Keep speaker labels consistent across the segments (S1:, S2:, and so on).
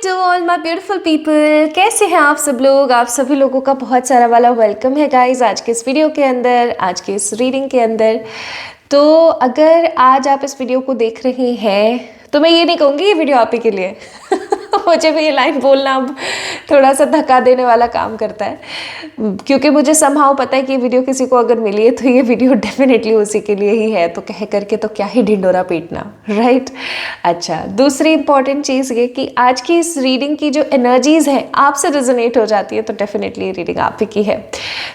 S1: To all my beautiful people. कैसे हैं आप सब लोग? आप सभी लोगों का बहुत सारा वाला वेलकम है गाइस आज के इस वीडियो के अंदर, आज के इस रीडिंग के अंदर। तो अगर आज आप इस वीडियो को देख रहे हैं तो मैं ये नहीं कहूँगी ये वीडियो आप ही के लिए मुझे भी ये लाइन बोलना अब थोड़ा सा धक्का देने वाला काम करता है, क्योंकि मुझे समहाउ पता है कि ये वीडियो किसी को अगर मिली है तो ये वीडियो डेफिनेटली उसी के लिए ही है। तो कह करके तो क्या ही ढिंडोरा पीटना, राइट। अच्छा, दूसरी इंपॉर्टेंट चीज़ ये कि आज की इस रीडिंग की जो एनर्जीज़ हैं आपसे रेजोनेट हो जाती है तो डेफिनेटली ये रीडिंग आप ही की है।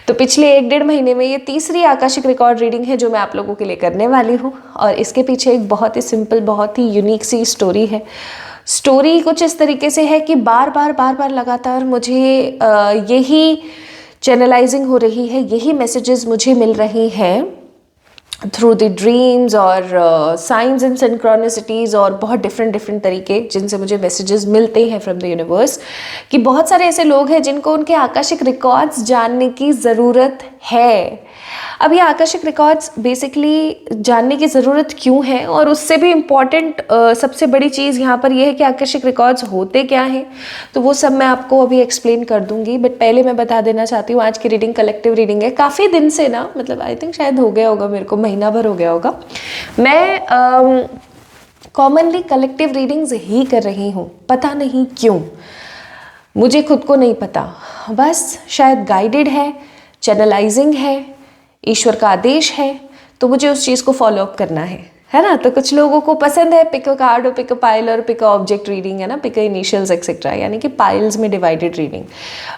S1: तो पिछले 1-1.5 महीने में ये तीसरी आकाशिक रिकॉर्ड रीडिंग है जो मैं आप लोगों के लिए करने वाली हूँ, और इसके पीछे एक बहुत ही सिंपल, बहुत ही यूनिक सी स्टोरी है। स्टोरी कुछ इस तरीके से है कि बार बार लगातार मुझे यही चैनलाइजिंग हो रही है, यही मैसेजेस मुझे मिल रही हैं थ्रू द ड्रीम्स और साइंस एंड सिंक्रोनिसिटीज़ और बहुत डिफरेंट तरीके जिनसे मुझे मैसेजेस मिलते हैं फ्रॉम द यूनिवर्स, कि बहुत सारे ऐसे लोग हैं जिनको उनके आकाशिक रिकॉर्ड्स जानने की ज़रूरत है। अब ये आकाशिक रिकॉर्ड्स बेसिकली जानने की ज़रूरत क्यों है, और उससे भी इम्पॉर्टेंट सबसे बड़ी चीज़ यहाँ पर यह है कि आकाशिक रिकॉर्ड्स होते क्या हैं, तो वो सब मैं आपको अभी एक्सप्लेन कर दूंगी। बट पहले मैं बता देना चाहती हूँ आज की रीडिंग कलेक्टिव रीडिंग है। काफ़ी दिन से ना, मतलब आई थिंक शायद हो गया होगा, मेरे को महीना भर हो गया होगा, मैं कॉमनली कलेक्टिव रीडिंग्स ही कर रही हूँ। पता नहीं क्यों, मुझे खुद को नहीं पता, बस शायद गाइडेड है, चैनलाइजिंग है, ईश्वर का आदेश है, तो मुझे उस चीज़ को फॉलो अप करना है ना। तो कुछ लोगों को पसंद है पिक अ कार्ड और पिक अ पाइल और पिक अ ऑब्जेक्ट रीडिंग, है ना, पिक अ इनिशियल्स एक्सेट्रा, यानी कि पाइल्स में डिवाइडेड रीडिंग।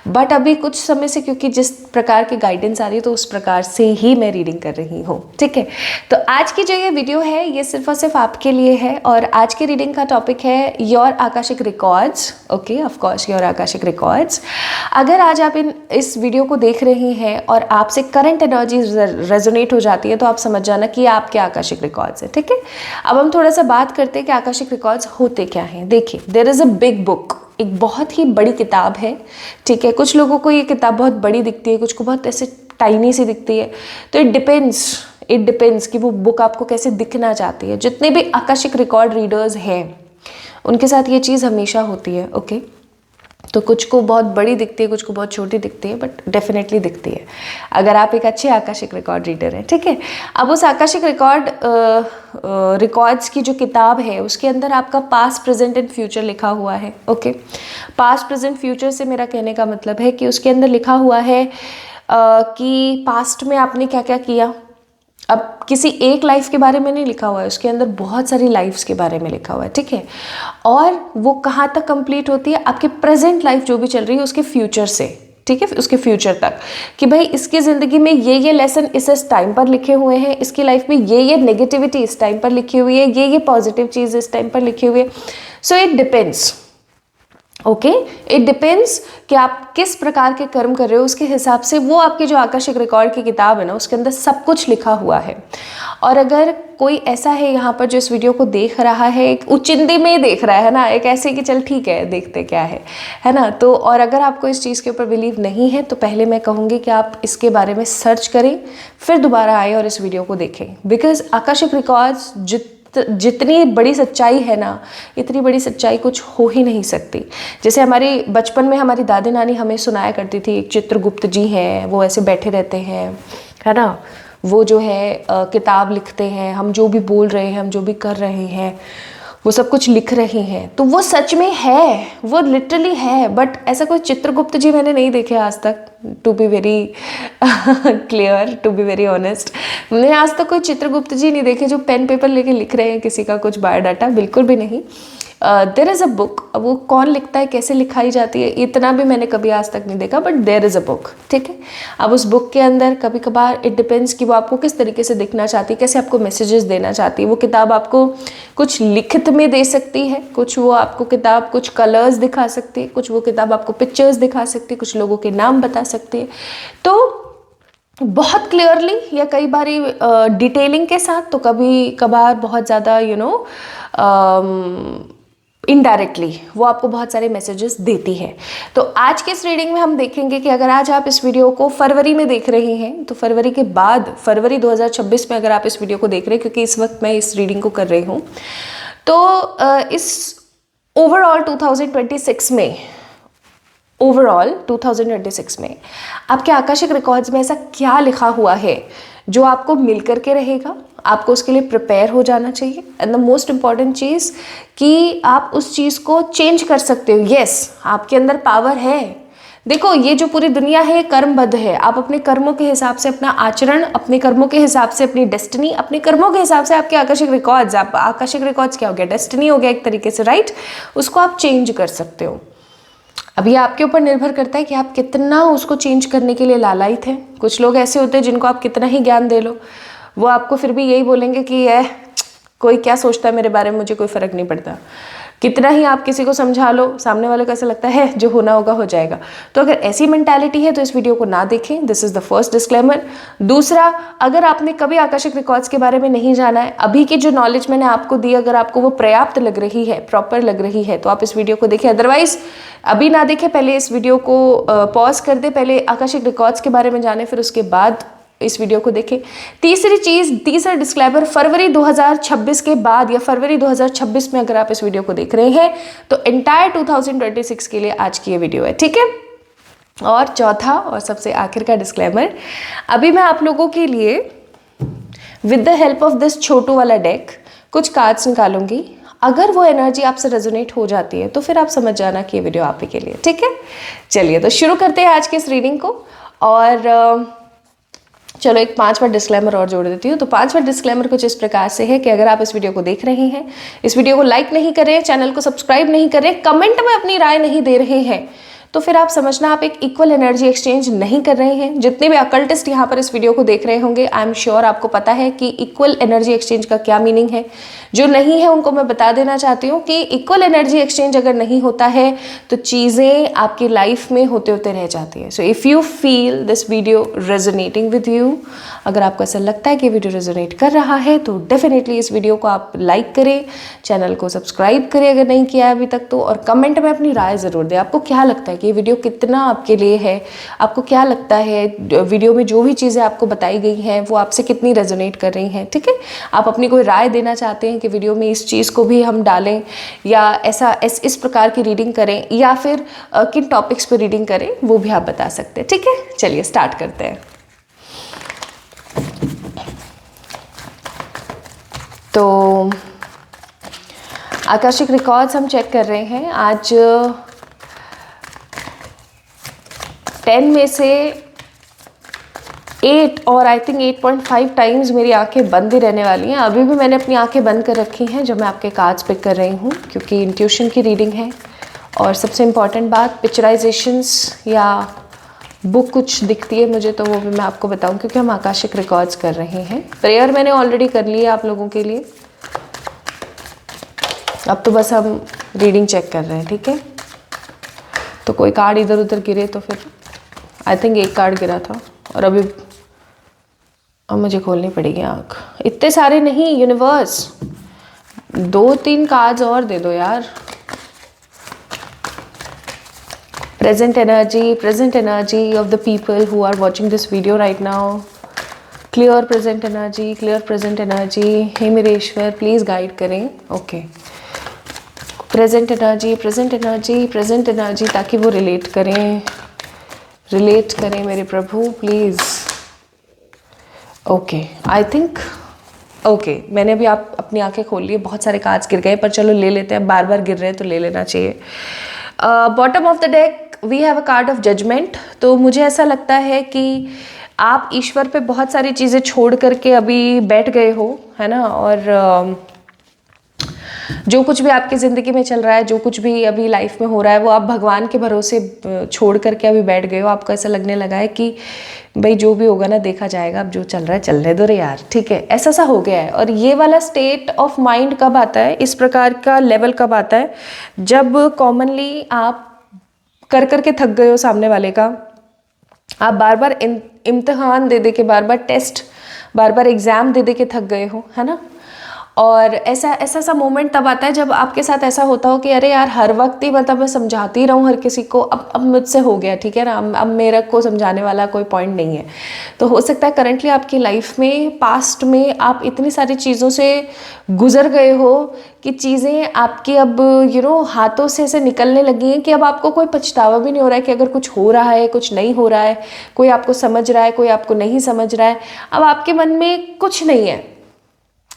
S1: बट अभी कुछ समय से क्योंकि जिस प्रकार की गाइडेंस आ रही है तो उस प्रकार से ही मैं रीडिंग कर रही हूँ, ठीक है। तो आज की जो ये वीडियो है ये सिर्फ और सिर्फ आपके लिए है, और आज की रीडिंग का टॉपिक है your Akashic records. Okay, of course your Akashic records. अगर आज आप इस वीडियो को देख रहे हैं और आपसे करंट एनर्जी रेजोनेट हो जाती है तो आप समझ जाना कि आपके आकाशिक रिकॉर्ड्स है, ठीक है। अब हम थोड़ा सा बात करते हैं कि आकाशिक रिकॉर्ड्स होते क्या हैं। देखिए, there is a big book, एक बहुत ही बड़ी किताब है, ठीक है। कुछ लोगों को ये किताब बहुत बड़ी दिखती है, कुछ को बहुत ऐसे टाइनी सी दिखती है, तो इट डिपेंड्स कि वो बुक आपको कैसे दिखना चाहती है। जितने भी आकाशिक रिकॉर्ड रीडर्स हैं उनके साथ ये चीज़ हमेशा होती है, ओके। तो कुछ को बहुत बड़ी दिखती है, कुछ को बहुत छोटी दिखती है, बट डेफिनेटली दिखती है अगर आप एक अच्छे आकाशिक रिकॉर्ड रीडर हैं, ठीक है। अब उस आकाशिक रिकॉर्ड्स की जो किताब है उसके अंदर आपका पास्ट, प्रेजेंट एंड फ्यूचर लिखा हुआ है, ओके। पास्ट, प्रेजेंट, फ्यूचर से मेरा कहने का मतलब है कि उसके अंदर लिखा हुआ है कि पास्ट में आपने क्या क्या किया। अब किसी एक लाइफ के बारे में नहीं लिखा हुआ है, उसके अंदर बहुत सारी लाइफ्स के बारे में लिखा हुआ है, ठीक है। और वो कहाँ तक कंप्लीट होती है, आपके प्रेजेंट लाइफ जो भी चल रही है उसके फ्यूचर से, ठीक है, उसके फ्यूचर तक, कि भाई इसकी ज़िंदगी में ये लेसन इस टाइम पर लिखे हुए हैं, इसकी लाइफ में ये नेगेटिविटी इस टाइम पर लिखी हुई है, ये पॉजिटिव चीज़ इस टाइम पर लिखी हुई है। So it depends, okay, it depends कि आप किस प्रकार के कर्म कर रहे हो, उसके हिसाब से वो आपकी जो आकाशिक रिकॉर्ड की किताब है ना उसके अंदर सब कुछ लिखा हुआ है। और अगर कोई ऐसा है यहाँ पर जो इस वीडियो को देख रहा है, एक उचिंदी में देख रहा है ना, एक ऐसे कि चल ठीक है देखते क्या है ना, तो और अगर आपको इस चीज़ के ऊपर बिलीव नहीं है तो पहले मैं कहूँगी कि आप इसके बारे में सर्च करें, फिर दोबारा आए और इस वीडियो को देखें। बिकॉज आकाशिक रिकॉर्ड्स जितनी बड़ी सच्चाई है ना, इतनी बड़ी सच्चाई कुछ हो ही नहीं सकती। जैसे हमारी बचपन में हमारी दादी नानी हमें सुनाया करती थी, एक चित्रगुप्त जी हैं, वो ऐसे बैठे रहते हैं, है ना, वो जो है किताब लिखते हैं, हम जो भी बोल रहे हैं, हम जो भी कर रहे हैं वो सब कुछ लिख रहे हैं, तो वो सच में है, वो लिटरली है। बट ऐसा कोई चित्रगुप्त जी मैंने नहीं देखे आज तक, to be very clear, to be very honest, मैंने आज तक कोई चित्रगुप्त जी नहीं देखे जो पेन पेपर लेके लिख रहे हैं किसी का कुछ बायोडाटा, बिल्कुल भी नहीं। देयर इज़ अ बुक, अब वो कौन लिखता है, कैसे लिखाई जाती है, इतना भी मैंने कभी आज तक नहीं देखा, but there is a book, ठीक है। अब उस बुक के अंदर कभी कभार इट डिपेंड्स कि वो आपको किस तरीके से दिखना चाहती है, कैसे आपको मैसेजेस देना चाहती है। वो किताब आपको कुछ लिखित में दे सकती है, कुछ वो आपको किताब कुछ कलर्स दिखा सकती है, कुछ वो किताब आपको पिक्चर्स दिखा सकती है, कुछ लोगों के नाम बता सकती है। तो बहुत क्लियरली या कई बारी डिटेलिंग के साथ, तो कभी कभार बहुत ज़्यादा इनडायरेक्टली वो आपको बहुत सारे मैसेजेस देती है। तो आज के इस रीडिंग में हम देखेंगे कि अगर आज आप इस वीडियो को फरवरी में देख रहे हैं तो फरवरी के बाद, फरवरी 2026 में अगर आप इस वीडियो को देख रहे हैं, क्योंकि इस वक्त मैं इस रीडिंग को कर रही हूँ, तो इस ओवरऑल 2026 में आपके आकाशिक रिकॉर्ड्स में ऐसा क्या लिखा हुआ है जो आपको मिल करके रहेगा? आपको उसके लिए प्रिपेयर हो जाना चाहिए। एंड द मोस्ट इंपॉर्टेंट चीज़ कि आप उस चीज़ को चेंज कर सकते हो। यस, आपके अंदर पावर है। देखो, ये जो पूरी दुनिया है ये कर्मबद्ध है। आप अपने कर्मों के हिसाब से अपना आचरण, अपने कर्मों के हिसाब से अपनी डेस्टिनी, अपने कर्मों के हिसाब से आपके आकाशिक रिकॉर्ड्स, आप आकाशिक रिकॉर्ड्स क्या हो गया? डेस्टिनी हो गया एक तरीके से, राइट? उसको आप चेंज कर सकते हो। अब ये आपके ऊपर निर्भर करता है कि आप कितना उसको चेंज करने के लिए लालायित हैं। कुछ लोग ऐसे होते हैं जिनको आप कितना ही ज्ञान दे लो, वो आपको फिर भी यही बोलेंगे कि कोई क्या सोचता है मेरे बारे में, मुझे कोई फ़र्क नहीं पड़ता। कितना ही आप किसी को समझा लो, सामने वाले को ऐसा लगता है जो होना होगा हो जाएगा। तो अगर ऐसी मेंटालिटी है तो इस वीडियो को ना देखें। This is the first disclaimer. दूसरा, अगर आपने कभी आकाशिक रिकॉर्ड्स के बारे में नहीं जाना है, अभी की जो नॉलेज मैंने आपको दी, अगर आपको वो पर्याप्त लग रही है, प्रॉपर लग रही है, तो आप इस वीडियो को देखें। अदरवाइज अभी ना देखें, पहले इस वीडियो को पॉज कर दे, पहले आकाशिक रिकॉर्ड्स के बारे में जाने, फिर उसके बाद इस वीडियो को देखें। तीसरा डिस्क्लेमर, फरवरी 2026 के बाद या फरवरी 2026 में अगर आप इस वीडियो को देख रहे हैं तो एंटायर 2026 के लिए आज की ये वीडियो है, ठीक है? और चौथा और सबसे आखिर का डिस्क्लेमर, अभी मैं आप लोगों के लिए with the help of this छोटू वाला डेक कुछ कार्ड्स निकालूंगी। अगर वो एनर्जी आपसे रेजोनेट हो जाती है तो फिर आप समझ जाना कि ये वीडियो आप ही के लिए, ठीक है? चलिए तो शुरू करते हैं आज के इस रीडिंग को। और चलो एक 5वां डिस्क्लेमर और जोड़ देती हूँ। तो 5वां डिस्क्लेमर कुछ इस प्रकार से है कि अगर आप इस वीडियो को देख रहे हैं, इस वीडियो को लाइक नहीं कर रहे हैं, चैनल को सब्सक्राइब नहीं कर रहे, कमेंट में अपनी राय नहीं दे रहे हैं, तो फिर आप समझना आप एक इक्वल एनर्जी एक्सचेंज नहीं कर रहे हैं। जितने भी अकल्टिस्ट यहाँ पर इस वीडियो को देख रहे होंगे, आई एम श्योर आपको पता है कि इक्वल एनर्जी एक्सचेंज का क्या मीनिंग है। जो नहीं है उनको मैं बता देना चाहती हूँ कि इक्वल एनर्जी एक्सचेंज अगर नहीं होता है तो चीज़ें आपकी लाइफ में होते होते रह जाती है। So if you feel this video resonating with you, अगर आपको ऐसा लगता है कि वीडियो रेजोनेट कर रहा है तो डेफिनेटली इस वीडियो को आप लाइक करें, चैनल को सब्सक्राइब करें अगर नहीं किया है अभी तक तो, और कमेंट में अपनी राय ज़रूर दें। आपको क्या लगता है कि ये वीडियो कितना आपके लिए है? आपको क्या लगता है वीडियो में जो भी चीज़ें आपको बताई गई हैं वो आपसे कितनी रेजोनेट कर रही हैं, ठीक है? आप अपनी कोई राय देना चाहते हैं कि वीडियो में इस चीज़ को भी हम डालें या ऐसा इस प्रकार की रीडिंग करें या फिर किन टॉपिक्स पर रीडिंग करें, वो भी आप बता सकते हैं, ठीक है? चलिए स्टार्ट करते हैं। तो आकाशिक रिकॉर्ड्स हम चेक कर रहे हैं। आज 10 में से 8 और आई थिंक 8.5 टाइम्स मेरी आंखें बंद ही रहने वाली हैं। अभी भी मैंने अपनी आंखें बंद कर रखी हैं जब मैं आपके कार्ड्स पिक कर रही हूँ, क्योंकि इंट्यूशन की रीडिंग है। और सबसे इम्पॉर्टेंट बात, पिक्चराइजेशंस या बुक कुछ दिखती है मुझे तो वो भी मैं आपको बताऊं, क्योंकि हम आकाशिक रिकॉर्ड्स कर रहे हैं। प्रेयर मैंने ऑलरेडी कर ली है आप लोगों के लिए, अब तो बस हम रीडिंग चेक कर रहे हैं, ठीक है? तो कोई कार्ड इधर उधर गिरे तो फिर आई थिंक एक कार्ड गिरा था और अब मुझे खोलनी पड़ेगी आँख। इतने सारे नहीं यूनिवर्स, 2-3 कार्ड्स और दे दो यार। Present energy of the people who are watching this video right now. Clear present energy. हे मेरे ईश्वर प्लीज़ गाइड करें। ओके, प्रेजेंट एनर्जी ताकि वो रिलेट करें मेरे प्रभु please. Okay, I think okay, मैंने अभी आप अपनी आंखें खोल ली। बहुत सारे कार्ड्स गिर गए पर चलो ले लेते हैं, बार बार गिर रहे हैं तो ले लेना चाहिए। Bottom of the deck we have a card of judgement. तो मुझे ऐसा लगता है कि आप ईश्वर पे बहुत सारी चीज़ें छोड़ करके अभी बैठ गए हो, है ना? और जो कुछ भी आपकी ज़िंदगी में चल रहा है, जो कुछ भी अभी लाइफ में हो रहा है, वो आप भगवान के भरोसे छोड़ करके अभी बैठ गए हो। आपको ऐसा लगने लगा है कि भाई जो भी होगा ना देखा जाएगा, अब जो चल रहा है चलने दो रे यार, ठीक है? ऐसा सा हो गया है। और ये वाला स्टेट ऑफ माइंड कब आता है, इस प्रकार का लेवल कब आता है, जब कॉमनली आप कर करके थक गए हो सामने वाले का। आप बार बार इम्तिहान दे दे के, बार बार टेस्ट, बार बार एग्ज़ाम दे दे के थक गए हो, है ना? और ऐसा ऐसा सा मोमेंट तब आता है जब आपके साथ ऐसा होता हो कि अरे यार हर वक्त ही मतलब मैं समझाती रहूँ हर किसी को, अब मुझसे हो गया, ठीक है ना, अब मेरे को समझाने वाला कोई पॉइंट नहीं है। तो हो सकता है करंटली आपकी लाइफ में, पास्ट में आप इतनी सारी चीज़ों से गुजर गए हो कि चीज़ें आपकी अब हाथों से ऐसे निकलने लगी हैं कि अब आपको कोई पछतावा भी नहीं हो रहा है कि अगर कुछ हो रहा है, कुछ नहीं हो रहा है, कोई आपको समझ रहा है, कोई आपको नहीं समझ रहा है। अब आपके मन में कुछ नहीं है,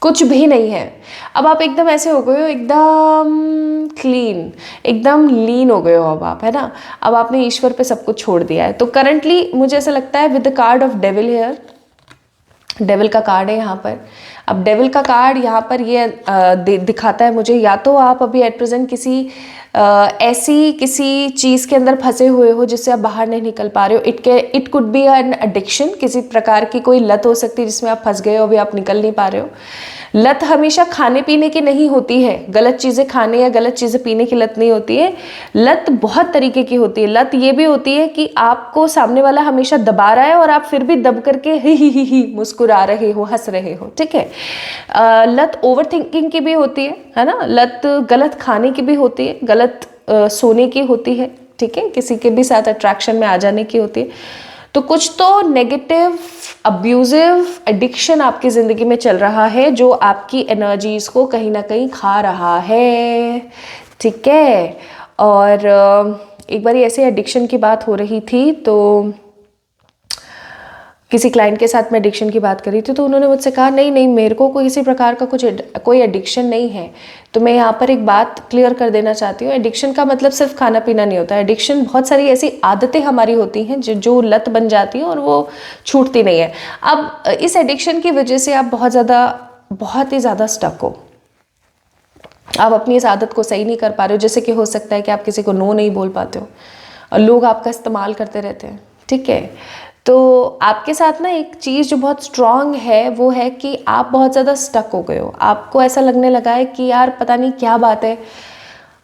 S1: कुछ भी नहीं है। अब आप एकदम ऐसे हो गए हो, एकदम क्लीन, एकदम लीन हो गए हो अब आप, है ना। अब आपने ईश्वर पे सब कुछ छोड़ दिया है। तो करंटली मुझे ऐसा लगता है with the card of devil here, devil का कार्ड है यहाँ पर। अब डेविल का कार्ड यहाँ पर ये दिखाता है मुझे, या तो आप अभी एट प्रेजेंट किसी ऐसी किसी चीज़ के अंदर फंसे हुए हो जिससे आप बाहर नहीं निकल पा रहे हो। It could be an addiction, किसी प्रकार की कोई लत हो सकती है जिसमें आप फंस गए हो, अभी आप निकल नहीं पा रहे हो। लत हमेशा खाने पीने की नहीं होती है, गलत चीज़ें खाने या गलत चीज़ें पीने की लत नहीं होती है। लत बहुत तरीके की होती है। लत ये भी होती है कि आपको सामने वाला हमेशा दबा रहा है और आप फिर भी दब करके ही मुस्कुरा रहे हो, हंस रहे हो, ठीक है। लत ओवर थिंकिंग की भी होती है ना। लत गलत खाने की भी होती है, गलत सोने की होती है, ठीक है। किसी के भी साथ अट्रैक्शन में आ जाने की होती है। तो कुछ तो नेगेटिव अब्यूजिव एडिक्शन आपकी ज़िंदगी में चल रहा है जो आपकी एनर्जीज़ को कहीं ना कहीं खा रहा है, ठीक है। और एक बार ऐसे एडिक्शन की बात हो रही थी, तो किसी क्लाइंट के साथ मैं एडिक्शन की बात करी थी, तो उन्होंने मुझसे कहा नहीं नहीं मेरे को किसी प्रकार का कोई एडिक्शन नहीं है। तो मैं यहाँ पर एक बात क्लियर कर देना चाहती हूँ, एडिक्शन का मतलब सिर्फ खाना पीना नहीं होता है। एडिक्शन बहुत सारी ऐसी आदतें हमारी होती हैं जो लत बन जाती हैं और वो छूटती नहीं है। अब इस एडिक्शन की वजह से आप बहुत ही ज़्यादा स्टक हो, आप अपनी इस आदत को सही नहीं कर पा रहे हो। जैसे कि हो सकता है कि आप किसी को नो नहीं बोल पाते हो और लोग आपका इस्तेमाल करते रहते हैं, ठीक है। तो आपके साथ ना एक चीज़ जो बहुत स्ट्रांग है वो है कि आप बहुत ज़्यादा स्टक हो गए हो। आपको ऐसा लगने लगा है कि यार पता नहीं क्या बात है,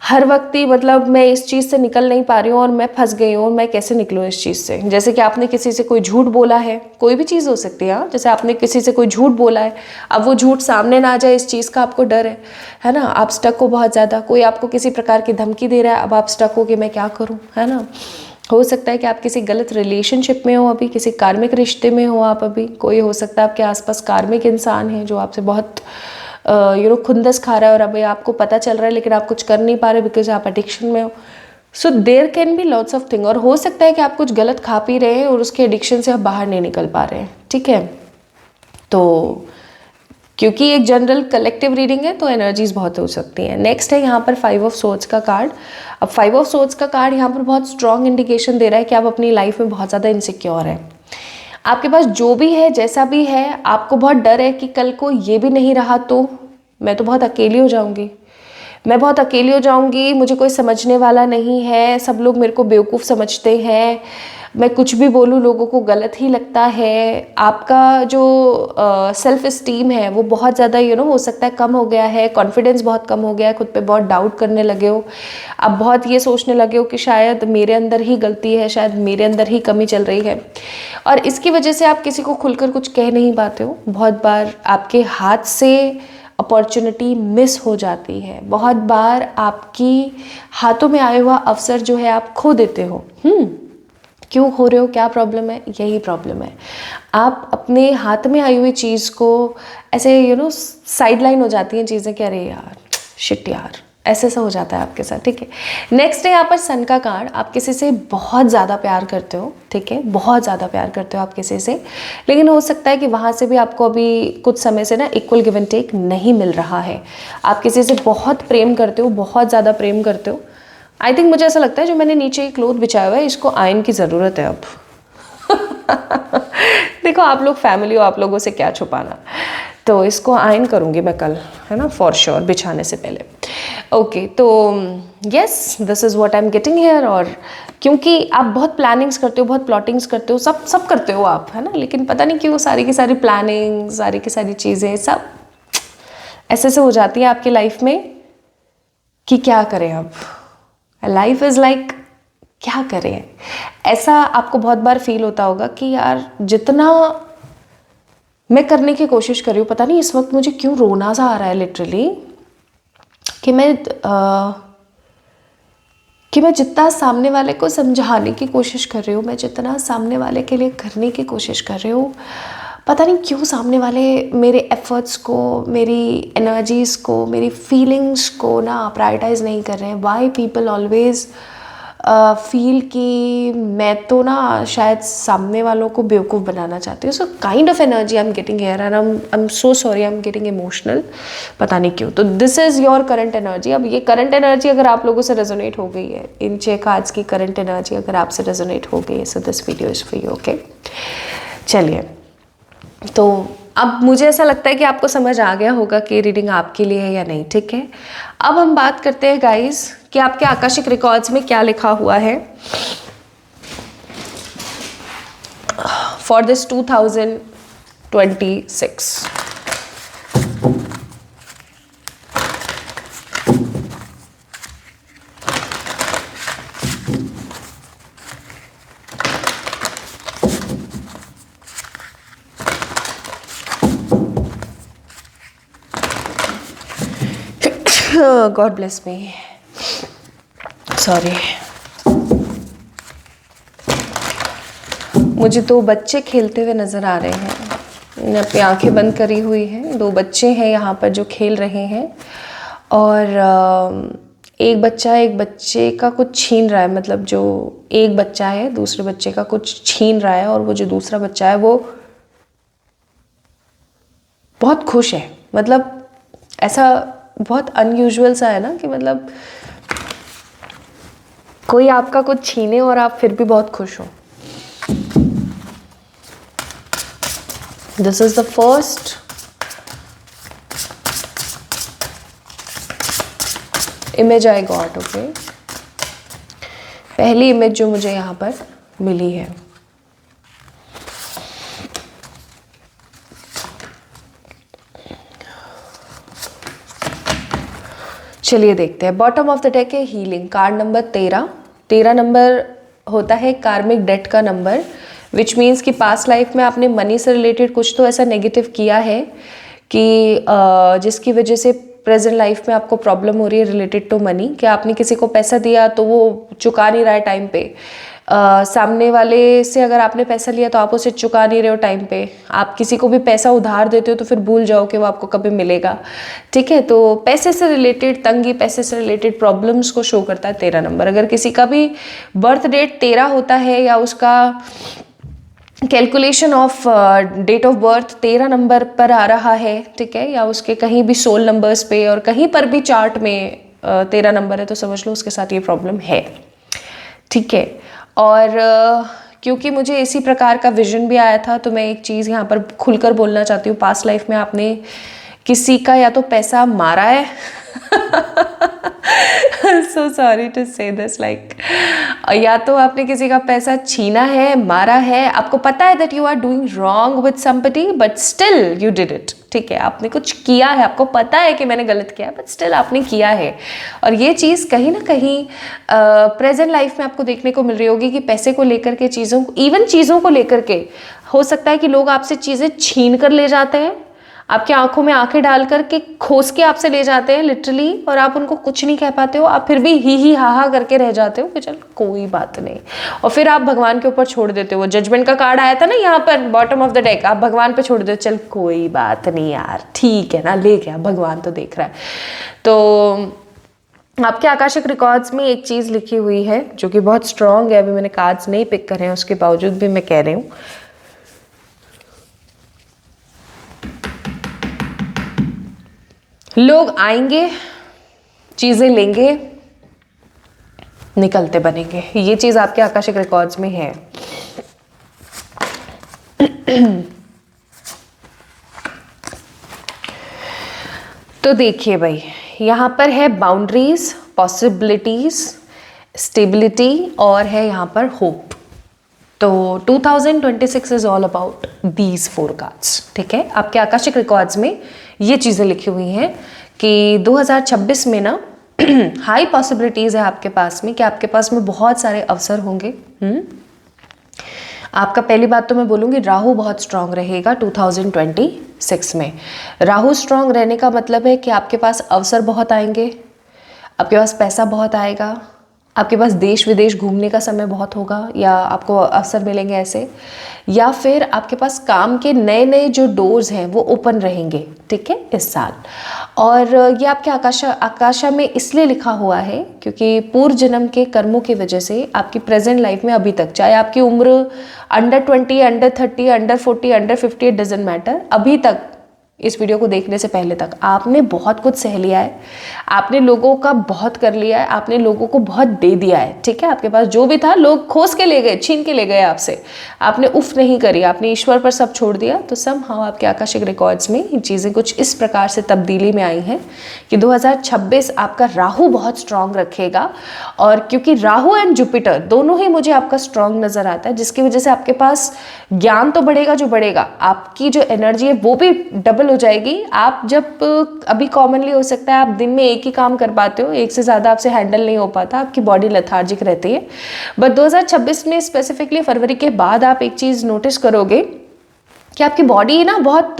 S1: हर वक्त ही मतलब मैं इस चीज़ से निकल नहीं पा रही हूँ और मैं फंस गई हूँ, मैं कैसे निकलूँ इस चीज़ से। जैसे कि आपने किसी से कोई झूठ बोला है, कोई भी चीज़ हो सकती है, जैसे आपने किसी से कोई झूठ बोला है, अब वो झूठ सामने ना आ जाए इस चीज़ का आपको डर है ना। आप स्टक हो बहुत ज़्यादा। कोई आपको किसी प्रकार की धमकी दे रहा है, अब आप स्टक हो कि मैं क्या करूँ, है ना। हो सकता है कि आप किसी गलत रिलेशनशिप में हो, अभी किसी कार्मिक रिश्ते में हो आप अभी। कोई हो सकता है आपके आसपास कार्मिक इंसान है जो आपसे बहुत खुंदस खा रहा है और अभी आपको पता चल रहा है लेकिन आप कुछ कर नहीं पा रहे बिकॉज आप एडिक्शन में हो। So there can be lots of thing. और हो सकता है कि आप कुछ गलत खा पी रहे हैं और उसके एडिक्शन से आप बाहर नहीं निकल पा रहे हैं, ठीक है। तो क्योंकि एक जनरल कलेक्टिव रीडिंग है तो एनर्जीज बहुत हो सकती हैं। नेक्स्ट है यहाँ पर 5 ऑफ सोर्ड्स का कार्ड। अब 5 ऑफ सोर्ड्स का कार्ड यहाँ पर बहुत स्ट्रॉन्ग इंडिकेशन दे रहा है कि आप अपनी लाइफ में बहुत ज़्यादा इनसिक्योर हैं। आपके पास जो भी है, जैसा भी है, आपको बहुत डर है कि कल को ये भी नहीं रहा तो मैं तो बहुत अकेली हो जाऊँगी, मैं बहुत अकेली हो जाऊँगी, मुझे कोई समझने वाला नहीं है, सब लोग मेरे को बेवकूफ़ समझते हैं, मैं कुछ भी बोलूँ लोगों को गलत ही लगता है। आपका जो सेल्फ इस्टीम है वो बहुत ज़्यादा हो सकता है कम हो गया है, कॉन्फिडेंस बहुत कम हो गया है, खुद पे बहुत डाउट करने लगे हो। आप बहुत ये सोचने लगे हो कि शायद मेरे अंदर ही गलती है, शायद मेरे अंदर ही कमी चल रही है और इसकी वजह से आप किसी को खुलकर कुछ कह नहीं पाते हो। बहुत बार आपके हाथ से अपॉर्चुनिटी मिस हो जाती है, बहुत बार आपकी हाथों में आया हुआ अवसर जो है आप खो देते हो। क्यों हो रहे हो, क्या प्रॉब्लम है? यही प्रॉब्लम है, आप अपने हाथ में आई हुई चीज़ को ऐसे साइड लाइन हो जाती हैं चीज़ें कि अरे यार शिट यार, ऐसे हो जाता है आपके साथ, ठीक है। नेक्स्ट है यहाँ पर सन का कार्ड। आप किसी से बहुत ज़्यादा प्यार करते हो, ठीक है, बहुत ज़्यादा प्यार करते हो आप किसी से, लेकिन हो सकता है कि वहाँ से भी आपको अभी कुछ समय से ना इक्वल गिव एंड टेक नहीं मिल रहा है। आप किसी से बहुत प्रेम करते हो, बहुत ज़्यादा प्रेम करते हो। आई थिंक मुझे ऐसा लगता है जो मैंने नीचे ये क्लोथ बिछाया हुआ है इसको आयन की ज़रूरत है अब। देखो आप लोग फैमिली हो, आप लोगों से क्या छुपाना, तो इसको आयन करूँगी मैं कल, है ना, फॉर श्योर, बिछाने से पहले। ओके, तो yes this is what I am getting here. और क्योंकि आप बहुत प्लानिंग्स करते हो, बहुत प्लॉटिंग्स करते हो, सब करते हो आप, है ना, लेकिन पता नहीं क्यों सारी की सारी प्लानिंग, सारी की सारी चीज़ें सब ऐसे हो जाती है आपकी लाइफ में कि क्या करें अब। लाइफ इज़ लाइक क्या करें। ऐसा आपको बहुत बार फील होता होगा कि यार जितना मैं करने की कोशिश कर रही हूँ। पता नहीं इस वक्त मुझे क्यों रोना सा आ रहा है लिटरली, कि मैं जितना सामने वाले को समझाने की कोशिश कर रही हूँ, मैं जितना सामने वाले के लिए करने की कोशिश कर रही हूँ, पता नहीं क्यों सामने वाले मेरे एफर्ट्स को, मेरी एनर्जीज़ को, मेरी फीलिंग्स को ना प्रायोरिटाइज नहीं कर रहे हैं। वाई पीपल ऑलवेज फील कि मैं तो ना शायद सामने वालों को बेवकूफ़ बनाना चाहती हूँ। So kind of energy I am getting here and I am so sorry, I am getting emotional, पता नहीं क्यों। तो this is your current energy. अब ये करंट एनर्जी अगर आप लोगों से रेजोनेट हो गई है, इन 6 कार्ड्स की करंट एनर्जी अगर आपसे रेजोनेट हो गई है, so this video is for you. Okay, चलिए, तो अब मुझे ऐसा लगता है कि आपको समझ आ गया होगा कि रीडिंग आपके लिए है या नहीं। ठीक है, अब हम बात करते हैं गाइस कि आपके आकाशिक रिकॉर्ड्स में क्या लिखा हुआ है for this 2026। God bless me. Sorry. मुझे 2 बच्चे खेलते हुए नज़र आ रहे हैं। मैंने अपनी आंखें बंद करी हुई हैं। 2 बच्चे हैं यहाँ पर जो खेल रहे हैं, और एक बच्चा एक बच्चे का कुछ छीन रहा है। मतलब जो एक बच्चा है दूसरे बच्चे का कुछ छीन रहा है, और वो जो दूसरा बच्चा है वो बहुत खुश है। मतलब ऐसा बहुत अनयूजुअल सा है ना, कि मतलब कोई आपका कुछ छीने और आप फिर भी बहुत खुश हो। This is the first image I got. Okay, पहली इमेज जो मुझे यहाँ पर मिली है। चलिए देखते हैं। बॉटम ऑफ द डेक है हीलिंग, कार्ड नंबर 13। 13 नंबर होता है कार्मिक डेट का नंबर, विच मीन्स कि पास्ट लाइफ में आपने मनी से रिलेटेड कुछ तो ऐसा नेगेटिव किया है कि जिसकी वजह से प्रेजेंट लाइफ में आपको प्रॉब्लम हो रही है रिलेटेड टू मनी। कि आपने किसी को पैसा दिया तो वो चुका नहीं रहा है टाइम पे। सामने वाले से अगर आपने पैसा लिया तो आप उसे चुका नहीं रहे हो टाइम पे। आप किसी को भी पैसा उधार देते हो तो फिर भूल जाओ कि वो आपको कभी मिलेगा। ठीक है, तो पैसे से रिलेटेड तंगी, पैसे से रिलेटेड प्रॉब्लम्स को शो करता है 13 नंबर। अगर किसी का भी बर्थ डेट 13 होता है, या उसका calculation of date of birth 13 number पर आ रहा है, ठीक है, या उसके कहीं भी 16 नंबर्स पे और कहीं पर भी चार्ट में 13 नंबर है, तो समझ लो उसके साथ ये प्रॉब्लम है। ठीक है, और क्योंकि मुझे इसी प्रकार का विजन भी आया था, तो मैं एक चीज़ यहाँ पर खुलकर बोलना चाहती हूँ। पास्ट लाइफ में आपने किसी का या तो पैसा मारा है सो सॉरी टू से दिस, लाइक, या तो आपने किसी का पैसा छीना है, मारा है। आपको पता है that you are doing wrong with somebody, but still you did it. ठीक है, आपने कुछ किया है, आपको पता है कि मैंने गलत किया है, बट स्टिल आपने किया है। और ये चीज़ कहीं ना कहीं प्रेजेंट लाइफ में आपको देखने को मिल रही होगी कि पैसे को लेकर के, चीज़ों, इवन चीज़ों को लेकर के हो सकता है कि लोग आपसे चीज़ें छीन कर ले जाते हैं, आपकी आंखों में आंखें डाल करके खोस के आपसे ले जाते हैं लिटरली, और आप उनको कुछ नहीं कह पाते हो। आप फिर भी ही हा करके रह जाते हो कि चल कोई बात नहीं, और फिर आप भगवान के ऊपर छोड़ देते हो। जजमेंट का कार्ड आया था ना यहाँ पर बॉटम ऑफ द डेक, आप भगवान पे छोड़ देते हो, चल कोई बात नहीं यार, ठीक है ना, ले गया, भगवान तो देख रहा है। तो आपके आकाशिक रिकॉर्ड्स में एक चीज़ लिखी हुई है जो कि बहुत स्ट्रॉन्ग है। अभी मैंने कार्ड्स नहीं पिक करे हैं, उसके बावजूद भी मैं कह रही हूँ। लोग आएंगे, चीजें लेंगे, निकलते बनेंगे। ये चीज आपके आकाशिक रिकॉर्ड्स में है। तो देखिए भाई, यहां पर है बाउंड्रीज, पॉसिबिलिटीज, स्टेबिलिटी, और है यहां पर होप। तो 2026 is all about these 4 cards. ठीक है, आपके आकाशिक रिकॉर्ड्स में ये चीज़ें लिखी हुई हैं कि 2026 में ना हाई पॉसिबिलिटीज़ है आपके पास में, कि आपके पास में बहुत सारे अवसर होंगे। आपका पहली बात तो मैं बोलूँगी राहु बहुत स्ट्रांग रहेगा 2026 में। राहु स्ट्रांग रहने का मतलब है कि आपके पास अवसर बहुत आएंगे, आपके पास पैसा बहुत आएगा, आपके पास देश विदेश घूमने का समय बहुत होगा या आपको अवसर मिलेंगे ऐसे, या फिर आपके पास काम के नए नए जो डोर्स हैं वो ओपन रहेंगे, ठीक है, इस साल। और ये आपके आकाशा में इसलिए लिखा हुआ है क्योंकि पूर्व जन्म के कर्मों की वजह से आपकी प्रेजेंट लाइफ में अभी तक, चाहे आपकी उम्र under 20, under 30, under 40, under 50, it doesn't matter, अभी तक इस वीडियो को देखने से पहले तक आपने बहुत कुछ सह लिया है, आपने लोगों का बहुत कर लिया है, आपने लोगों को बहुत दे दिया है, ठीक है। आपके पास जो भी था लोग खोस के ले गए, छीन के ले गए आपसे, आपने उफ नहीं करी, आपने ईश्वर पर सब छोड़ दिया। तो समहाउ आपके आकाशिक रिकॉर्ड्स में ये चीज़ें कुछ इस प्रकार से तब्दीली में आई हैं कि 2026 आपका राहु बहुत स्ट्रांग रखेगा। और क्योंकि राहु एंड जुपिटर दोनों ही मुझे आपका स्ट्रांग नजर आता है, जिसकी वजह से आपके पास ज्ञान तो बढ़ेगा, जो बढ़ेगा आपकी जो एनर्जी है वो भी डबल हो जाएगी। आप जब अभी कॉमनली हो सकता है आप दिन में एक ही काम कर पाते हो, एक से ज़्यादा आपसे हैंडल नहीं हो पाता, आपकी बॉडी लेथार्जिक रहती है। बट 2026 में स्पेसिफिकली फरवरी के बाद आप एक चीज़ नोटिस करोगे कि आपकी बॉडी ना बहुत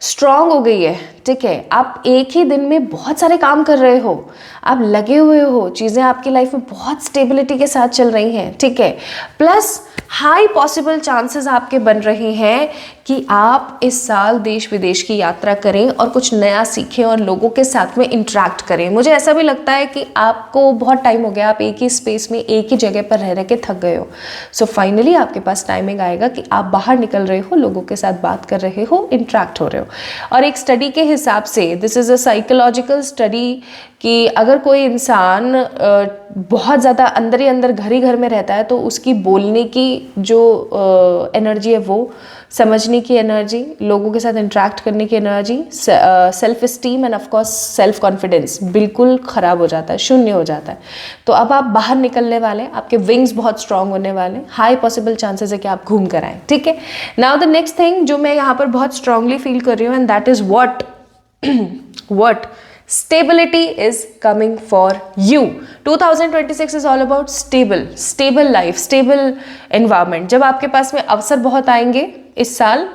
S1: स्ट्रांग हो गई है, ठीक है। आप एक ही दिन में बहुत सारे काम कर रहे हो, आप लगे हुए हो, चीज़ें आपकी लाइफ में बहुत स्टेबिलिटी के साथ चल रही हैं, ठीक है। प्लस हाई पॉसिबल चांसेस आपके बन रहे हैं कि आप इस साल देश विदेश की यात्रा करें और कुछ नया सीखें और लोगों के साथ में इंटरेक्ट करें। मुझे ऐसा भी लगता है कि आपको बहुत टाइम हो गया, आप एक ही स्पेस में एक ही जगह पर रह के थक गए हो। सो फाइनली आपके पास टाइमिंग आएगा कि आप बाहर निकल रहे हो, लोगों के साथ बात कर रहे हो, इंटरेक्ट हो रहे हो। और एक स्टडी के हिसाब से, this is a psychological study, कि अगर कोई इंसान बहुत ज़्यादा अंदर ही अंदर घर ही घर में रहता है तो उसकी बोलने की जो एनर्जी है, वो समझने की एनर्जी, लोगों के साथ इंटरेक्ट करने की energy, self esteem end of course self confidence बिल्कुल ख़राब हो जाता है, शून्य हो जाता है। तो अब आप बाहर निकलने वाले हैं, आपके विंग्स बहुत स्ट्रांग होने वाले हैं, हाई पॉसिबल चांसेस है कि आप घूम कर आएँ, ठीक है। नाउ द नेक्स्ट थिंग जो मैं यहाँ पर बहुत स्ट्रांगली फील कर रही हूँ, and that is what stability is coming for you. 2026 is all about stable life, stable environment. जब आपके पास में अवसर बहुत आएंगे इस साल,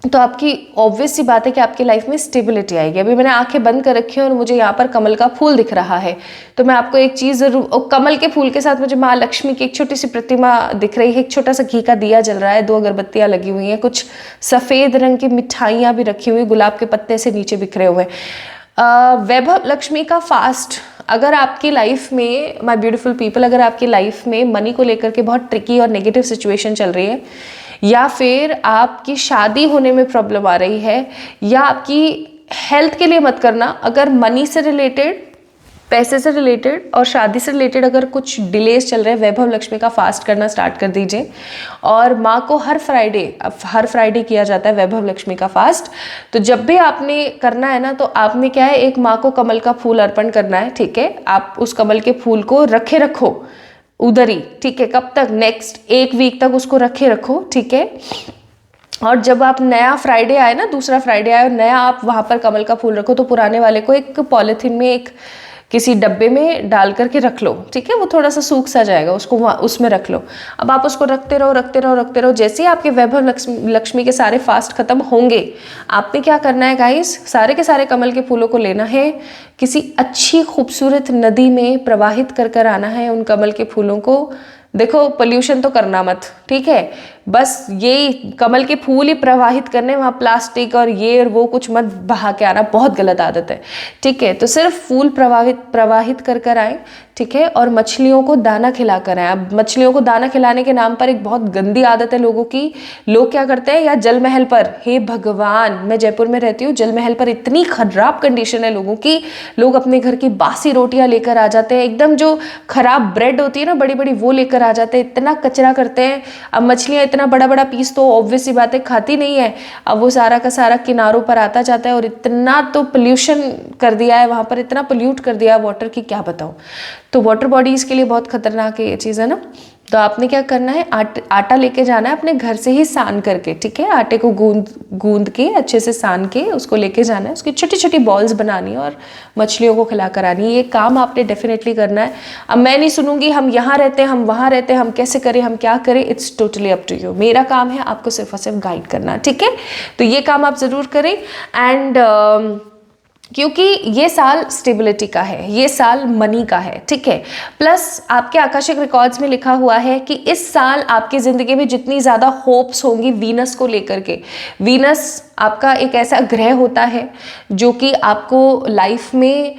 S1: तो आपकी ऑब्वियस सी बात है कि आपकी लाइफ में स्टेबिलिटी आएगी। अभी मैंने आंखें बंद कर रखी हैं और मुझे यहाँ पर कमल का फूल दिख रहा है, तो मैं आपको एक चीज़ ज़रूर, कमल के फूल के साथ मुझे माँ लक्ष्मी की एक छोटी सी प्रतिमा दिख रही है, एक छोटा सा घी का दिया जल रहा है, 2 अगरबत्तियाँ लगी हुई हैं, कुछ सफ़ेद रंग की मिठाइयाँ भी रखी हुई, गुलाब के पत्ते से नीचे बिखरे हुए। वैभव लक्ष्मी का फास्ट, अगर आपकी लाइफ में, माय ब्यूटीफुल पीपल, अगर आपकी लाइफ में मनी को लेकर के बहुत ट्रिकी और नेगेटिव सिचुएशन चल रही है, या फिर आपकी शादी होने में प्रॉब्लम आ रही है, या आपकी हेल्थ के लिए मत करना, अगर मनी से रिलेटेड, पैसे से रिलेटेड और शादी से रिलेटेड अगर कुछ डिलेज चल रहे हैं, वैभव लक्ष्मी का फास्ट करना स्टार्ट कर दीजिए। और माँ को हर फ्राइडे किया जाता है वैभव लक्ष्मी का फास्ट। तो जब भी आपने करना है ना, तो आपने क्या है, एक माँ को कमल का फूल अर्पण करना है, ठीक है। आप उस कमल के फूल को रखो उधर ही, ठीक है। कब तक? नेक्स्ट 1 वीक तक उसको रखो, ठीक है। और जब आप नया फ्राइडे आए ना, दूसरा फ्राइडे आए और नया आप वहाँ पर कमल का फूल रखो, तो पुराने वाले को एक पॉलीथीन में, एक किसी डब्बे में डाल करके रख लो, ठीक है। वो थोड़ा सा सूख सा जाएगा, उसको उसमें रख लो। अब आप उसको रखते रहो। जैसे ही आपके वैभव लक्ष्मी के सारे फास्ट खत्म होंगे, आपने क्या करना है गाइस, सारे के सारे कमल के फूलों को लेना है, किसी अच्छी खूबसूरत नदी में प्रवाहित कर आना है उन कमल के फूलों को। देखो, पोल्यूशन तो करना मत, ठीक है, बस ये कमल के फूल ही प्रवाहित करने, वहाँ प्लास्टिक और ये और वो कुछ मत बहा के आना, बहुत गलत आदत है, ठीक है। तो सिर्फ फूल प्रवाहित कर आए, ठीक है। और मछलियों को दाना खिला कर आए। अब मछलियों को दाना खिलाने के नाम पर एक बहुत गंदी आदत है लोगों की। लोग क्या करते हैं, या जल महल पर, हे भगवान, मैं जयपुर में रहती हूँ, जल महल पर इतनी खराब कंडीशन है लोगों की, लोग अपने घर की बासी रोटियां लेकर आ जाते हैं, एकदम जो खराब ब्रेड होती है ना बड़ी बड़ी, वो लेकर आ जाते हैं, इतना कचरा करते हैं। अब मछलियाँ इतना बड़ा बड़ा पीस तो ऑब्वियस सी बात है खाती नहीं है, अब वो सारा का सारा किनारों पर आता जाता है, और इतना तो पोल्यूशन कर दिया है वहाँ पर, इतना पोल्यूट कर दिया है वाटर की, क्या बताऊँ। तो वाटर बॉडीज़ के लिए बहुत खतरनाक है ये चीज़, है ना। तो आपने क्या करना है, आटा लेके जाना है अपने घर से ही सान करके, ठीक है। आटे को गूंद के अच्छे से सान के उसको लेके जाना है, उसकी छोटी छोटी बॉल्स बनानी है और मछलियों को खिला कर आनी है। ये काम आपने डेफिनेटली करना है। अब मैं नहीं सुनूंगी हम यहाँ रहते हैं, हम वहाँ रहते हैं, हम कैसे करें, हम क्या करें, it's totally up to you. मेरा काम है आपको सिर्फ और सिर्फ गाइड करना, ठीक है। तो ये काम आप ज़रूर करें। एंड क्योंकि ये साल स्टेबिलिटी का है, ये साल मनी का है, ठीक है। प्लस आपके आकाशिक रिकॉर्ड्स में लिखा हुआ है कि इस साल आपकी ज़िंदगी में जितनी ज़्यादा होप्स होंगी वीनस को लेकर के, वीनस आपका एक ऐसा ग्रह होता है जो कि आपको लाइफ में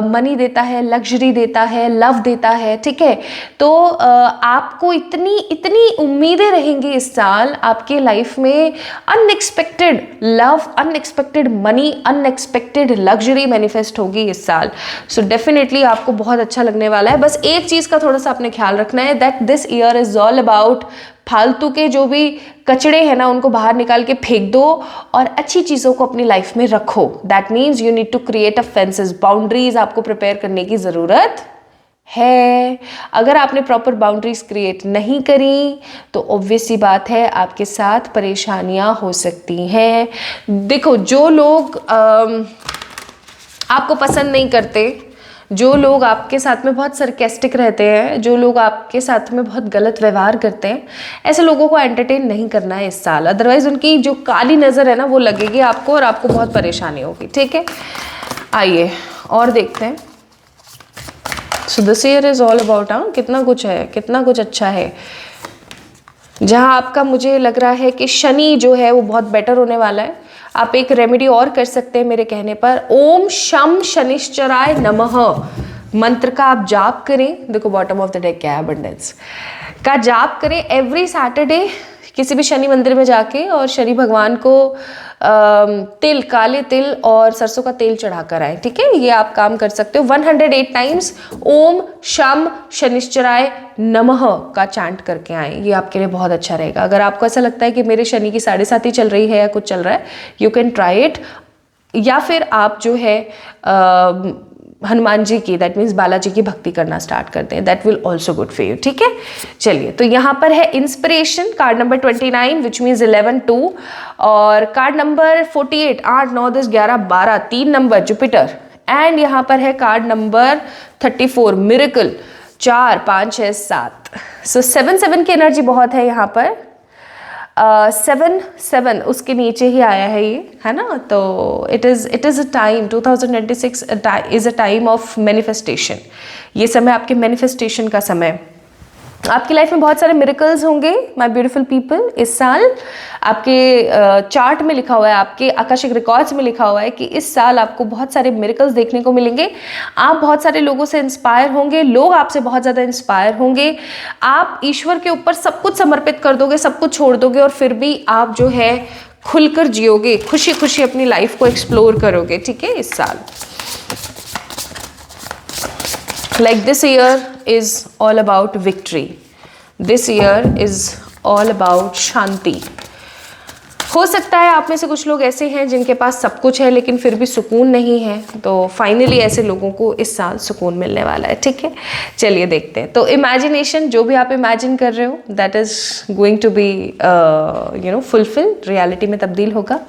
S1: मनी देता है, लग्जरी देता है, लव देता है, ठीक है। तो आपको इतनी इतनी उम्मीदें रहेंगी इस साल आपके लाइफ में, unexpected love, unexpected money, unexpected luxury manifest होगी इस साल। सो डेफिनेटली आपको बहुत अच्छा लगने वाला है। बस एक चीज़ का थोड़ा सा आपने ख्याल रखना है, that this year is all about फालतू के जो भी कचड़े हैं ना उनको बाहर निकाल के फेंक दो और अच्छी चीज़ों को अपनी लाइफ में रखो। That means you need to create a fences, boundaries आपको प्रिपेयर करने की ज़रूरत है। अगर आपने प्रॉपर बाउंड्रीज क्रिएट नहीं करी तो ऑब्वियस सी बात है आपके साथ परेशानियां हो सकती हैं। देखो, जो लोग आपको पसंद नहीं करते, जो लोग आपके साथ में बहुत सरकेस्टिक रहते हैं, जो लोग आपके साथ में बहुत गलत व्यवहार करते हैं, ऐसे लोगों को एंटरटेन नहीं करना है इस साल। अदरवाइज उनकी जो काली नज़र है ना वो लगेगी आपको और आपको बहुत परेशानी होगी, ठीक है। आइए और देखते हैं। So this year is all about, कितना कुछ है, कितना कुछ अच्छा है। जहाँ आपका मुझे लग रहा है कि शनि जो है वो बहुत बेटर होने वाला है। आप एक रेमेडी और कर सकते हैं मेरे कहने पर, ओम शम शनिश्चराय नमः मंत्र का आप जाप करें। देखो बॉटम ऑफ द डेक क्या है, अबंडेंस का जाप करें एवरी सैटरडे किसी भी शनि मंदिर में जाके, और शनि भगवान को तिल, काले तिल और सरसों का तेल चढ़ा कर आए, ठीक है। ये आप काम कर सकते हो। 108 टाइम्स ओम शम शनिश्चराय नमः का चैंट करके आए, ये आपके लिए बहुत अच्छा रहेगा। अगर आपको ऐसा लगता है कि मेरे शनि की 7.5 चल रही है या कुछ चल रहा है, यू कैन ट्राई इट। या फिर आप जो है हनुमान जी की, दैट मीन्स बालाजी की भक्ति करना स्टार्ट करते हैं, that will also good for you, ठीक है। चलिए, तो यहाँ पर है inspiration card number 29 which means 11 2, और card number 48 8 9 10 11 12 3 number Jupiter, and यहाँ पर है कार्ड नंबर 34 मिरेकल 4 5 6 7। सो 7 की एनर्जी बहुत है यहाँ पर। 7 उसके नीचे ही आया है ये, है ना। तो it is a time, 2026 is a time of manifestation. ये समय आपके मैनिफेस्टेशन का समय। आपकी लाइफ में बहुत सारे मिरेकल्स होंगे माय ब्यूटीफुल पीपल इस साल। आपके चार्ट में लिखा हुआ है, आपके आकाशिक रिकॉर्ड्स में लिखा हुआ है कि इस साल आपको बहुत सारे मिरेकल्स देखने को मिलेंगे। आप बहुत सारे लोगों से इंस्पायर होंगे, लोग आपसे बहुत ज़्यादा इंस्पायर होंगे। आप ईश्वर के ऊपर सब कुछ समर्पित कर दोगे, सब कुछ छोड़ दोगे, और फिर भी आप जो है खुलकर जियोगे, खुशी खुशी अपनी लाइफ को एक्सप्लोर करोगे, ठीक है, इस साल। Like this year is all about victory. This year is all about शांति। हो सकता है आप में से कुछ लोग ऐसे हैं जिनके पास सब कुछ है लेकिन फिर भी सुकून नहीं है, तो फाइनली ऐसे लोगों को इस साल सुकून मिलने वाला है, ठीक है। चलिए देखते हैं। तो इमेजिनेशन, जो भी आप इमेजिन कर रहे हो, that is going to be fulfilled, reality में तब्दील होगा।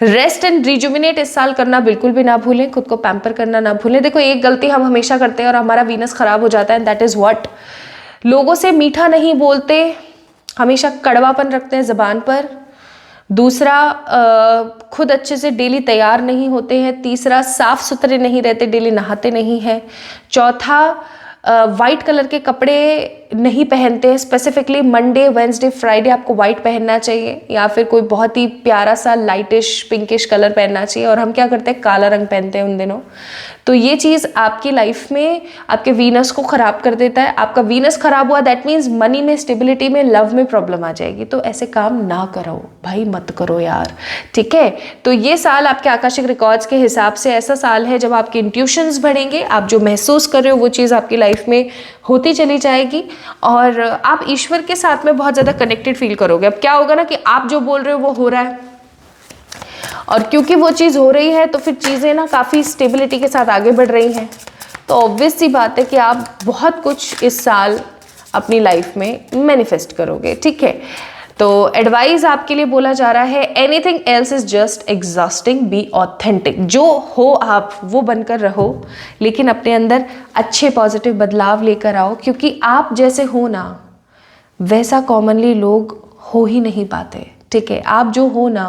S1: रेस्ट एंड रिजुमिनेट इस साल करना बिल्कुल भी ना भूलें, खुद को पैम्पर करना ना भूलें। देखो, एक गलती हम हमेशा करते हैं और हमारा वीनस खराब हो जाता है, दैट इज़ व्हाट, लोगों से मीठा नहीं बोलते, हमेशा कड़वापन रखते हैं ज़बान पर। दूसरा, खुद अच्छे से डेली तैयार नहीं होते हैं। तीसरा, साफ सुथरे नहीं रहते, डेली नहाते नहीं हैं। चौथा, वाइट कलर के कपड़े नहीं पहनते हैं। स्पेसिफिकली मंडे, वेंसडे, फ्राइडे आपको वाइट पहनना चाहिए, या फिर कोई बहुत ही प्यारा सा लाइटिश पिंकिश कलर पहनना चाहिए। और हम क्या करते हैं, काला रंग पहनते हैं उन दिनों। तो ये चीज़ आपकी लाइफ में आपके वीनस को ख़राब कर देता है। आपका वीनस ख़राब हुआ, दैट मीन्स मनी में, स्टेबिलिटी में, लव में प्रॉब्लम आ जाएगी। तो ऐसे काम ना करो भाई, मत करो यार, ठीक है। तो ये साल आपके आकाशिक रिकॉर्ड्स के हिसाब से ऐसा साल है जब आपके इंट्यूशंस बढ़ेंगे, आप जो महसूस कर रहे हो वो चीज़ आपकी लाइफ में होती चली जाएगी, और आप ईश्वर के साथ में बहुत ज़्यादा कनेक्टेड फील करोगे। अब क्या होगा ना कि आप जो बोल रहे हो वो हो रहा है, और क्योंकि वो चीज़ हो रही है तो फिर चीज़ें ना काफ़ी स्टेबिलिटी के साथ आगे बढ़ रही हैं। तो ऑब्वियस सी बात है कि आप बहुत कुछ इस साल अपनी लाइफ में मैनिफेस्ट करोगे, ठीक है। तो एडवाइस आपके लिए बोला जा रहा है, anything else is just exhausting, be authentic. जो हो आप वो बनकर रहो, लेकिन अपने अंदर अच्छे पॉजिटिव बदलाव लेकर आओ, क्योंकि आप जैसे हो ना वैसा कॉमनली लोग हो ही नहीं पाते, ठीक है। आप जो हो ना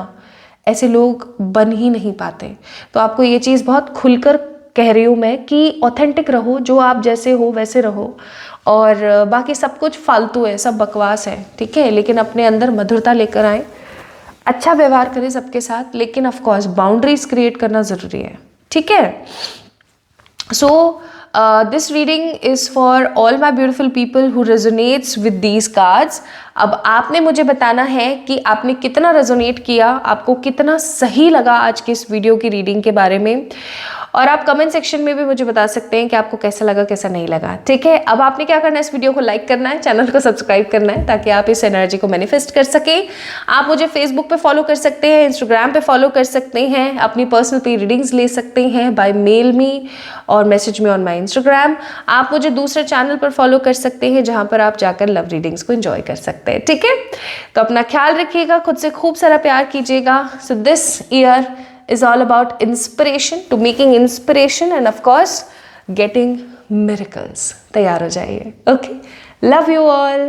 S1: ऐसे लोग बन ही नहीं पाते। तो आपको ये चीज़ बहुत खुलकर कह रही हूँ मैं कि ऑथेंटिक रहो, जो आप जैसे हो वैसे रहो, और बाकी सब कुछ फालतू है, सब बकवास है, ठीक है। लेकिन अपने अंदर मधुरता लेकर आए, अच्छा व्यवहार करें सबके साथ, लेकिन ऑफ कोर्स बाउंड्रीज क्रिएट करना ज़रूरी है, ठीक है। So this reading is for all my beautiful people who resonates with these cards. अब आपने मुझे बताना है कि आपने कितना रेजोनेट किया, आपको कितना सही लगा आज की इस वीडियो की रीडिंग के बारे में, और आप कमेंट सेक्शन में भी मुझे बता सकते हैं कि आपको कैसा लगा कैसा नहीं लगा, ठीक है। अब आपने क्या करना है, इस वीडियो को लाइक करना है, चैनल को सब्सक्राइब करना है, ताकि आप इस एनर्जी को मैनिफेस्ट कर सकें। आप मुझे फेसबुक पे फॉलो कर सकते हैं, इंस्टाग्राम पे फॉलो कर सकते हैं, अपनी पर्सनल पे रीडिंग्स ले सकते हैं बाय मेल मी और मैसेज में ऑन माई इंस्टाग्राम। आप मुझे दूसरे चैनल पर फॉलो कर सकते हैं, जहाँ पर आप जाकर लव रीडिंग्स को एंजॉय कर सकते हैं, ठीक है। तो अपना ख्याल रखिएगा, खुद से खूब सारा प्यार कीजिएगा। So this year is all about inspiration, to making inspiration and of course getting miracles. तैयार हो जाइए, okay? Love you all.